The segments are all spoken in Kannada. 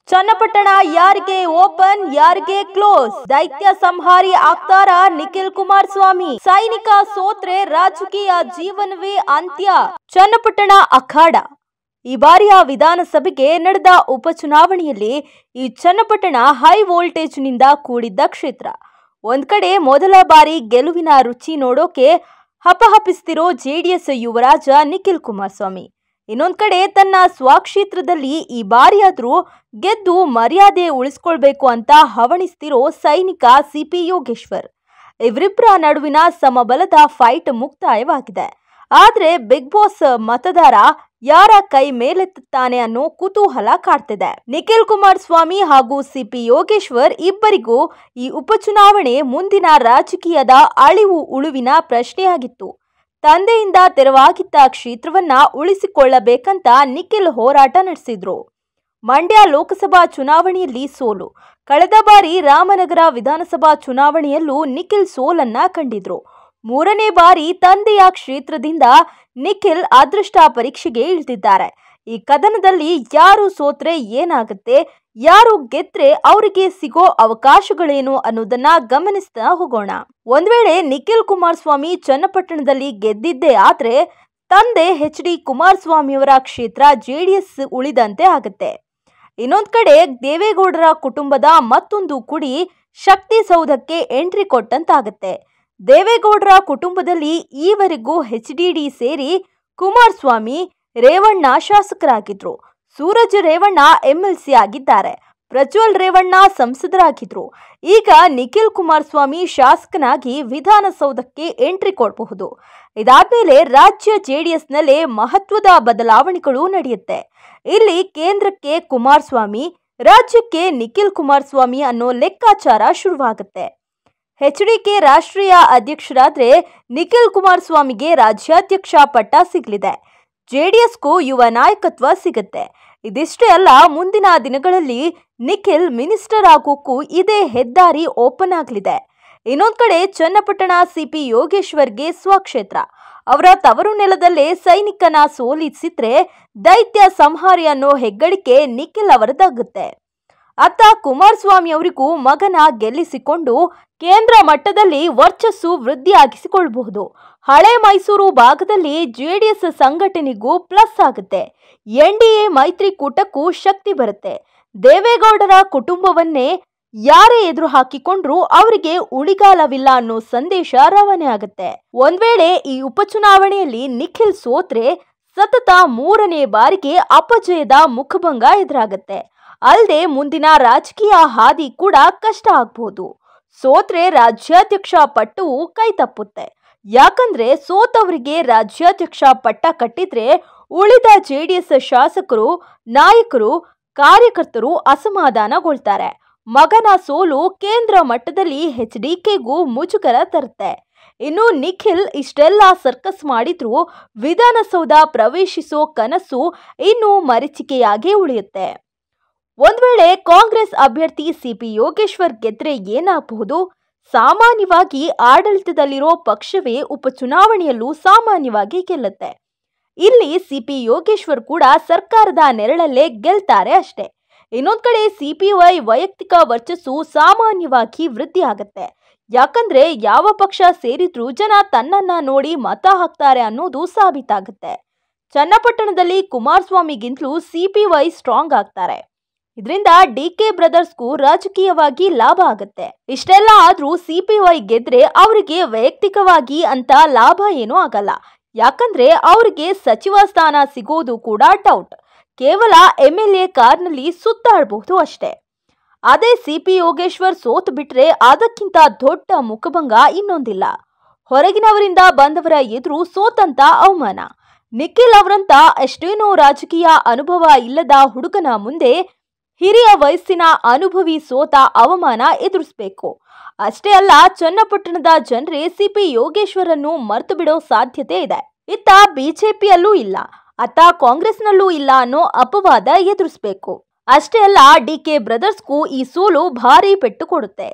ಚನ್ನಪಟ್ಟಣ ಯಾರಿಗೆ ಓಪನ್ ಯಾರಿಗೆ ಕ್ಲೋಸ್? ದೈತ್ಯ ಸಂಹಾರಿ ಆಗ್ತಾರ ನಿಖಿಲ್ ಕುಮಾರಸ್ವಾಮಿ. ಸೈನಿಕ ಸೋತ್ರೆ ರಾಜಕೀಯ ಜೀವನವೇ ಅಂತ್ಯ. ಚನ್ನಪಟ್ಟಣ ಅಖಾಡ. ಈ ಬಾರಿಯ ವಿಧಾನಸಭೆಗೆ ನಡೆದ ಉಪಚುನಾವಣೆಯಲ್ಲಿ ಈ ಚನ್ನಪಟ್ಟಣ ಹೈ ವೋಲ್ಟೇಜ್ನಿಂದ ಕೂಡಿದ್ದ ಕ್ಷೇತ್ರ. ಒಂದ್ ಕಡೆ ಮೊದಲ ಬಾರಿ ಗೆಲುವಿನ ರುಚಿ ನೋಡೋಕೆ ಹಪಹಪಿಸ್ತಿರೋ ಜೆಡಿಎಸ್ ಯುವರಾಜ ನಿಖಿಲ್ ಕುಮಾರಸ್ವಾಮಿ, ಇನ್ನೊಂದ್ ಕಡೆ ತನ್ನ ಸ್ವಕ್ಷೇತ್ರದಲ್ಲಿ ಈ ಬಾರಿಯಾದ್ರೂ ಗೆದ್ದು ಮರ್ಯಾದೆ ಉಳಿಸ್ಕೊಳ್ಬೇಕು ಅಂತ ಹವಣಿಸ್ತಿರೋ ಸೈನಿಕ ಸಿಪಿ ಯೋಗೇಶ್ವರ್. ಇವರಿಬ್ಬರ ನಡುವಿನ ಸಮಬಲದ ಫೈಟ್ ಮುಕ್ತಾಯವಾಗಿದೆ. ಆದ್ರೆ ಬಿಗ್ ಬಾಸ್ ಮತದಾರ ಯಾರ ಕೈ ಮೇಲೆತ್ತಾನೆ ಅನ್ನೋ ಕುತೂಹಲ ಕಾಡ್ತಿದೆ. ನಿಖಿಲ್ ಕುಮಾರಸ್ವಾಮಿ ಹಾಗೂ ಸಿಪಿ ಯೋಗೇಶ್ವರ್ ಇಬ್ಬರಿಗೂ ಈ ಉಪಚುನಾವಣೆ ಮುಂದಿನ ರಾಜಕೀಯದ ಅಳಿವು ಉಳುವಿನ ಪ್ರಶ್ನೆಯಾಗಿತ್ತು. ತಂದೆಯಿಂದ ತೆರವಾಗಿದ್ದ ಕ್ಷೇತ್ರವನ್ನ ಉಳಿಸಿಕೊಳ್ಳಬೇಕಂತ ನಿಖಿಲ್ ಹೋರಾಟ ನಡೆಸಿದ್ರು. ಮಂಡ್ಯ ಲೋಕಸಭಾ ಚುನಾವಣೆಯಲ್ಲಿ ಸೋಲು, ಕಳೆದ ಬಾರಿ ರಾಮನಗರ ವಿಧಾನಸಭಾ ಚುನಾವಣೆಯಲ್ಲೂ ನಿಖಿಲ್ ಸೋಲನ್ನ ಕಂಡಿದ್ರು. ಮೂರನೇ ಬಾರಿ ತಂದೆಯ ಕ್ಷೇತ್ರದಿಂದ ನಿಖಿಲ್ ಅದೃಷ್ಟ ಪರೀಕ್ಷೆಗೆ ಇಳಿದಿದ್ದಾರೆ. ಈ ಕದನದಲ್ಲಿ ಯಾರು ಸೋತ್ರೆ ಏನಾಗುತ್ತೆ, ಯಾರು ಗೆದ್ರೆ ಅವರಿಗೆ ಸಿಗೋ ಅವಕಾಶಗಳೇನು ಅನ್ನೋದನ್ನ ಗಮನಿಸ್ತಾ ಹೋಗೋಣ. ಒಂದ್ ವೇಳೆ ನಿಖಿಲ್ ಕುಮಾರಸ್ವಾಮಿ ಚನ್ನಪಟ್ಟಣದಲ್ಲಿ ಗೆದ್ದಿದ್ದೇ ಆದ್ರೆ ತಂದೆ HD ಕುಮಾರಸ್ವಾಮಿಯವರ ಕ್ಷೇತ್ರ ಜೆಡಿಎಸ್ ಉಳಿದಂತೆ ಆಗುತ್ತೆ. ಇನ್ನೊಂದ್ ಕಡೆ ದೇವೇಗೌಡರ ಕುಟುಂಬದ ಮತ್ತೊಂದು ಕುಡಿ ಶಕ್ತಿ ಸೌಧಕ್ಕೆ ಎಂಟ್ರಿ ಕೊಟ್ಟಂತಾಗುತ್ತೆ. ದೇವೇಗೌಡರ ಕುಟುಂಬದಲ್ಲಿ ಈವರೆಗೂ HDD ಸೇರಿ ಕುಮಾರಸ್ವಾಮಿ, ರೇವಣ್ಣ ಶಾಸಕರಾಗಿದ್ರು. ಸೂರಜ್ ರೇವಣ್ಣ MLC ಆಗಿದ್ದಾರೆ. ಪ್ರಜ್ವಲ್ ರೇವಣ್ಣ ಸಂಸದರಾಗಿದ್ರು. ಈಗ ನಿಖಿಲ್ ಕುಮಾರಸ್ವಾಮಿ ಶಾಸಕನಾಗಿ ವಿಧಾನಸೌಧಕ್ಕೆ ಎಂಟ್ರಿ ಕೊಡಬಹುದು. ಇದಾದ್ಮೇಲೆ ರಾಜ್ಯ ಜೆಡಿಎಸ್ನಲ್ಲೇ ಮಹತ್ವದ ಬದಲಾವಣೆಗಳು ನಡೆಯುತ್ತೆ. ಇಲ್ಲಿ ಕೇಂದ್ರಕ್ಕೆ ಕುಮಾರಸ್ವಾಮಿ, ರಾಜ್ಯಕ್ಕೆ ನಿಖಿಲ್ ಕುಮಾರಸ್ವಾಮಿ ಅನ್ನೋ ಲೆಕ್ಕಾಚಾರ ಶುರುವಾಗುತ್ತೆ. HDK ರಾಷ್ಟ್ರೀಯ ಅಧ್ಯಕ್ಷರಾದ್ರೆ ನಿಖಿಲ್ ಕುಮಾರಸ್ವಾಮಿಗೆ ರಾಜ್ಯಾಧ್ಯಕ್ಷ ಪಟ್ಟ ಸಿಗಲಿದೆ. ಜೆಡಿಎಸ್ಗೂ ಯುವ ನಾಯಕತ್ವ ಸಿಗುತ್ತೆ. ಇದಿಷ್ಟೇ ಅಲ್ಲ, ಮುಂದಿನ ದಿನಗಳಲ್ಲಿ ನಿಖಿಲ್ ಮಿನಿಸ್ಟರ್ ಆಗೋಕ್ಕೂ ಇದೇ ಹೆದ್ದಾರಿ ಓಪನ್ ಆಗಲಿದೆ. ಇನ್ನೊಂದ್ ಕಡೆ ಚನ್ನಪಟ್ಟಣ ಸಿಪಿ ಯೋಗೇಶ್ವರ್ಗೆ ಸ್ವಕ್ಷೇತ್ರ. ಅವರ ತವರು ನೆಲದಲ್ಲೇ ಸೈನಿಕನ ಸೋಲಿಸಿದ್ರೆ ದೈತ್ಯ ಸಂಹಾರಿ ಅನ್ನೋ ಹೆಗ್ಗಳಿಕೆ ನಿಖಿಲ್ ಅವರದಾಗುತ್ತೆ. ಅತ್ತ ಕುಮಾರಸ್ವಾಮಿ ಅವರಿಗೂ ಮಗನ ಗೆಲ್ಲಿಸಿಕೊಂಡು ಕೇಂದ್ರ ಮಟ್ಟದಲ್ಲಿ ವರ್ಚಸ್ಸು ವೃದ್ಧಿಯಾಗಿಸಿಕೊಳ್ಳಬಹುದು. ಹಳೆ ಮೈಸೂರು ಭಾಗದಲ್ಲಿ ಜೆಡಿಎಸ್ ಸಂಘಟನೆಗೂ ಪ್ಲಸ್ ಆಗುತ್ತೆ. NDA ಮೈತ್ರಿಕೂಟಕ್ಕೂ ಶಕ್ತಿ ಬರುತ್ತೆ. ದೇವೇಗೌಡರ ಕುಟುಂಬವನ್ನೇ ಯಾರೇ ಎದುರು ಹಾಕಿಕೊಂಡ್ರೂ ಅವರಿಗೆ ಉಳಿಗಾಲವಿಲ್ಲ ಅನ್ನೋ ಸಂದೇಶ ರವಾನೆ ಆಗುತ್ತೆ. ಒಂದ್ ವೇಳೆ ಈ ಉಪಚುನಾವಣೆಯಲ್ಲಿ ನಿಖಿಲ್ ಸೋತ್ರೆ ಸತತ 3ನೇ ಬಾರಿಗೆ ಅಪಜಯದ ಮುಖಭಂಗ ಎದುರಾಗುತ್ತೆ. ಅಲ್ಲದೆ ಮುಂದಿನ ರಾಜಕೀಯ ಹಾದಿ ಕೂಡ ಕಷ್ಟ ಆಗ್ಬಹುದು. ಸೋತ್ರೆ ರಾಜ್ಯಾಧ್ಯಕ್ಷ ಪಟ್ಟವು ಕೈ ತಪ್ಪುತ್ತೆ. ಯಾಕಂದ್ರೆ ಸೋತವರಿಗೆ ರಾಜ್ಯಾಧ್ಯಕ್ಷ ಪಟ್ಟ ಕಟ್ಟಿದ್ರೆ ಉಳಿದ ಜೆಡಿಎಸ್ ಶಾಸಕರು, ನಾಯಕರು, ಕಾರ್ಯಕರ್ತರು ಅಸಮಾಧಾನಗೊಳ್ತಾರೆ. ಮಗನ ಸೋಲು ಕೇಂದ್ರ ಮಟ್ಟದಲ್ಲಿ HDKಗೂ ಮುಜುಗರ ತರುತ್ತೆ. ಇನ್ನು ನಿಖಿಲ್ ಇಷ್ಟೆಲ್ಲ ಸರ್ಕಸ್ ಮಾಡಿದ್ರೂ ವಿಧಾನಸೌಧ ಪ್ರವೇಶಿಸೋ ಕನಸು ಇನ್ನೂ ಮರೀಚಿಕೆಯಾಗೇ ಉಳಿಯುತ್ತೆ. ಒಂದ್ ವೇಳೆ ಕಾಂಗ್ರೆಸ್ ಅಭ್ಯರ್ಥಿ ಸಿಪಿ ಯೋಗೇಶ್ವರ್ ಗೆದ್ರೆ ಏನಾಗಬಹುದು? ಸಾಮಾನ್ಯವಾಗಿ ಆಡಳಿತದಲ್ಲಿರೋ ಪಕ್ಷವೇ ಉಪಚುನಾವಣೆಯಲ್ಲೂ ಸಾಮಾನ್ಯವಾಗಿ ಗೆಲ್ಲುತ್ತೆ. ಇಲ್ಲಿ ಸಿಪಿ ಯೋಗೇಶ್ವರ್ ಕೂಡ ಸರ್ಕಾರದ ನೆರಳಲ್ಲೇ ಗೆಲ್ತಾರೆ ಅಷ್ಟೇ. ಇನ್ನೊಂದ್ ಕಡೆ CPI ವೈಯಕ್ತಿಕ ವರ್ಚಸ್ಸು ಸಾಮಾನ್ಯವಾಗಿ ವೃದ್ಧಿ ಆಗುತ್ತೆ. ಯಾಕಂದ್ರೆ ಯಾವ ಪಕ್ಷ ಸೇರಿದ್ರೂ ಜನ ತನ್ನನ್ನ ನೋಡಿ ಮತ ಹಾಕ್ತಾರೆ ಅನ್ನೋದು ಸಾಬೀತಾಗುತ್ತೆ. ಚನ್ನಪಟ್ಟಣದಲ್ಲಿ ಕುಮಾರಸ್ವಾಮಿಗಿಂತಲೂ CPI ಸ್ಟ್ರಾಂಗ್ ಆಗ್ತಾರೆ. ಇದರಿಂದ DK ಬ್ರದರ್ಸ್ಗೂ ರಾಜಕೀಯವಾಗಿ ಲಾಭ ಆಗುತ್ತೆ. ಇಷ್ಟೆಲ್ಲ ಆದ್ರೂ CPI ಗೆದ್ರೆ ಅವರಿಗೆ ವೈಯಕ್ತಿಕವಾಗಿ ಅಂತ ಲಾಭ ಏನೂ ಆಗಲ್ಲ. ಯಾಕಂದ್ರೆ ಅವರಿಗೆ ಸಚಿವ ಸ್ಥಾನ ಸಿಗೋದು ಕೂಡ ಡೌಟ್. ಕೇವಲ MLA ಕಾರ್ನಲ್ಲಿ ಸುತ್ತಾಡಬಹುದು ಅಷ್ಟೇ. ಅದೇ ಸಿಪಿ ಯೋಗೇಶ್ವರ್ ಸೋತು ಬಿಟ್ರೆ ಅದಕ್ಕಿಂತ ದೊಡ್ಡ ಮುಖಭಂಗ ಇನ್ನೊಂದಿಲ್ಲ. ಹೊರಗಿನವರಿಂದ ಬಂದವರ ಎದುರು ಸೋತಂತ ಅವಮಾನ. ನಿಖಿಲ್ ಅವರಂತ ಎಷ್ಟೇನೋ ರಾಜಕೀಯ ಅನುಭವ ಇಲ್ಲದ ಹುಡುಗನ ಮುಂದೆ ಹಿರಿಯ ವಯಸ್ಸಿನ ಅನುಭವಿ ಸೋತ ಅವಮಾನ ಎದುರಿಸಬೇಕು. ಅಷ್ಟೇ ಅಲ್ಲ, ಚನ್ನಪಟ್ಟಣದ ಜನರೇ ಸಿಪಿ ಯೋಗೇಶ್ವರನ್ನು ಮರೆತು ಬಿಡೋ ಸಾಧ್ಯತೆ ಇದೆ. ಇತ್ತ ಬಿಜೆಪಿಯಲ್ಲೂ ಇಲ್ಲ, ಅತ್ತ ಕಾಂಗ್ರೆಸ್ನಲ್ಲೂ ಇಲ್ಲ ಅನ್ನೋ ಅಪವಾದ ಎದುರಿಸಬೇಕು. ಅಷ್ಟೇ ಅಲ್ಲ, DK ಬ್ರದರ್ಸ್ಗೂ ಈ ಸೋಲು ಭಾರಿ ಪೆಟ್ಟು ಕೊಡುತ್ತೆ.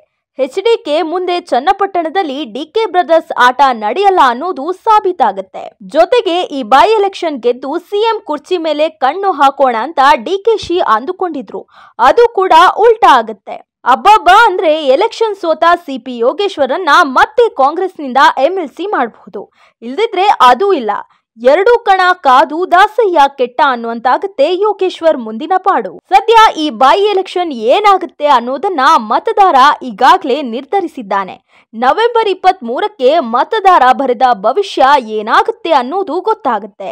HDK ಮುಂದೆ ಚನ್ನಪಟ್ಟಣದಲ್ಲಿ DK ಬ್ರದರ್ಸ್ ಆಟ ನಡೆಯಲ್ಲ ಅನ್ನೋದು ಸಾಬೀತಾಗುತ್ತೆ. ಜೊತೆಗೆ ಈ ಬೈ ಎಲೆಕ್ಷನ್ ಗೆದ್ದು ಸಿಎಂ ಕುರ್ಚಿ ಮೇಲೆ ಕಣ್ಣು ಹಾಕೋಣ ಅಂತ DKಶಿ ಅಂದುಕೊಂಡಿದ್ರು. ಅದು ಕೂಡ ಉಲ್ಟಾ ಆಗುತ್ತೆ. ಅಬ್ಬಬ್ಬಾ ಅಂದ್ರೆ ಎಲೆಕ್ಷನ್ ಸೋತ CP ಯೋಗೇಶ್ವರನ್ನ ಮತ್ತೆ ಕಾಂಗ್ರೆಸ್ನಿಂದ MLC ಮಾಡಬಹುದು. ಇಲ್ದಿದ್ರೆ ಅದೂ ಇಲ್ಲ. ಎರಡೂ ಕಣ ಕಾದು ದಾಸಯ್ಯ ಕೆಟ್ಟ ಅನ್ನುವಂತಾಗುತ್ತೆ ಯೋಗೇಶ್ವರ್ ಮುಂದಿನ ಪಾಡು. ಸದ್ಯ ಈ ಬೈ ಎಲೆಕ್ಷನ್ ಏನಾಗುತ್ತೆ ಅನ್ನೋದನ್ನ ಮತದಾರ ಈಗಾಗಲೇ ನಿರ್ಧರಿಸಿದ್ದಾನೆ. ನವೆಂಬರ್ 23ಕ್ಕೆ ಮತದಾರ ಬರೆದ ಭವಿಷ್ಯ ಏನಾಗುತ್ತೆ ಅನ್ನೋದು ಗೊತ್ತಾಗುತ್ತೆ.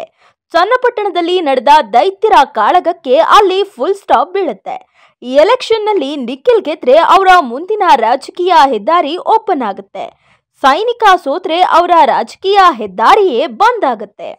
ಚನ್ನಪಟ್ಟಣದಲ್ಲಿ ನಡೆದ ದೈತ್ಯರ ಕಾಳಗಕ್ಕೆ ಅಲ್ಲಿ ಫುಲ್ ಸ್ಟಾಪ್ ಬೀಳುತ್ತೆ. ಈ ಎಲೆಕ್ಷನ್ ನಲ್ಲಿ ನಿಖಿಲ್ ಗೆದ್ರೆ ಅವರ ಮುಂದಿನ ರಾಜಕೀಯ ಹೆದ್ದಾರಿ ಓಪನ್ ಆಗುತ್ತೆ. ಸೈನಿಕ ಸೋತ್ರೆ ಅವರ ರಾಜಕೀಯ ಹೆದ್ದಾರಿಯೇ ಬಂದ್ ಆಗುತ್ತೆ.